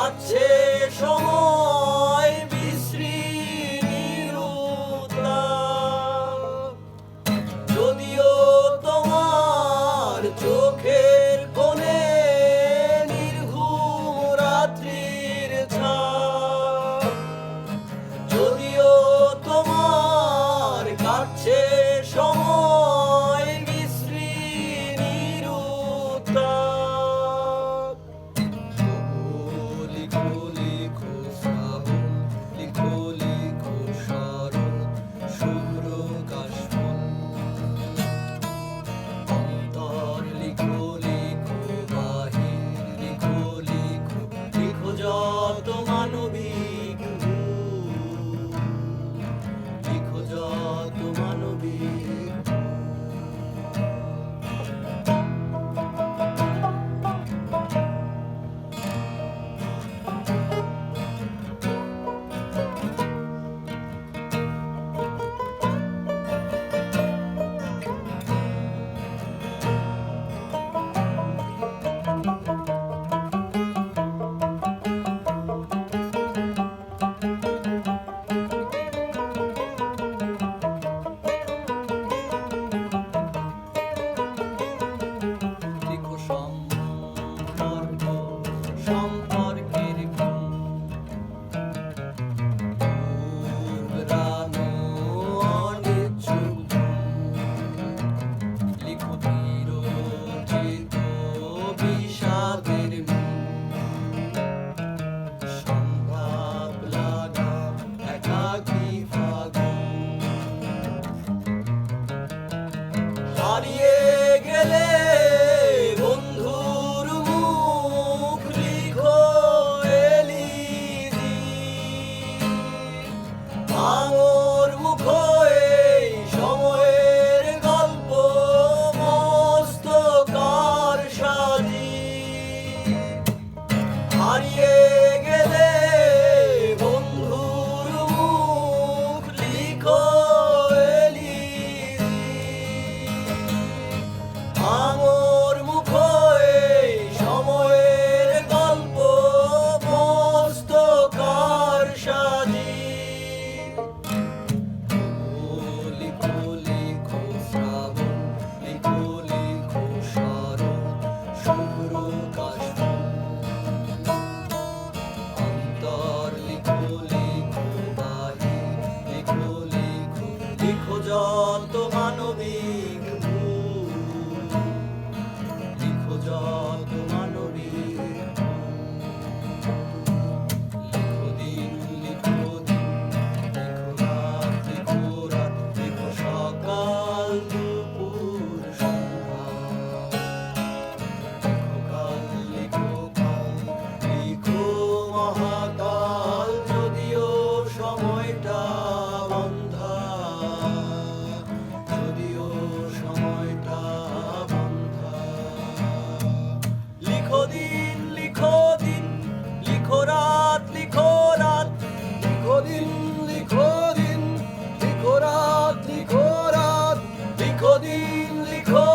কাটছে সময় বিশ্রী নিরুত্তাপ। যদিও তোমার চোখের কোণে নির্ঘুম রাত্রির ছাপ, যদিও তোমার কাটছে সময় বিশ্রী নিরুত্তাপ। লিখো লিখো শ্রাবণ, লিখো লিখো শরৎ, শুভ্র কাশবন। অন্তর লিখো লিখো বাহির, লিখো লিখো লিখো যত মানবিক ভুল, লিখো যত মানবিক ভুল। লিখো সম্পর্ক, সম্পর্কের গুণ, উড়ানো অনিচ্ছুক ধূম। লিখো বিরচিত বিষাদের মূল, সম্ভাব লাগা একাকী ফাগুন। হারিয়ে গেলে বন্ধুর মুখ, লিখো এলিজি। ভাঙর মুখ এই সময়ের গল্প, মস্ত কারসাজি। হারিয়ে গেলে বন্ধুর মুখ, লিখো এলিজি। ভাঙর মুখ এই সময়ের গল্প, মস্ত কারসাজি। লিখো লিখো শ্রাবণ, লিখো লিখো শরৎ, শুভ্র কাশবন। অন্তর লিখো লিখো বাহির, লিখো লিখো লিখো যত মানবিক ভুল, লিখো যত মানবিক ভুল। লিখো দিন লিখো দিন, লিখো রাত লিখো রাত, লিখো সকাল দুপুর সন্ধ্যা। লিখো কাল লিখো কাল, লিখো মহাকাল, যদিও সময়টা বন্ধা, যদিও সময়টা বন্ধা। লিখো দিন লিখো দিন, লিখো রাত লিখো রাত, লিখো দিন লিখো দিন, লিখো রাত লিখো রাত, লিখো দিন লিখো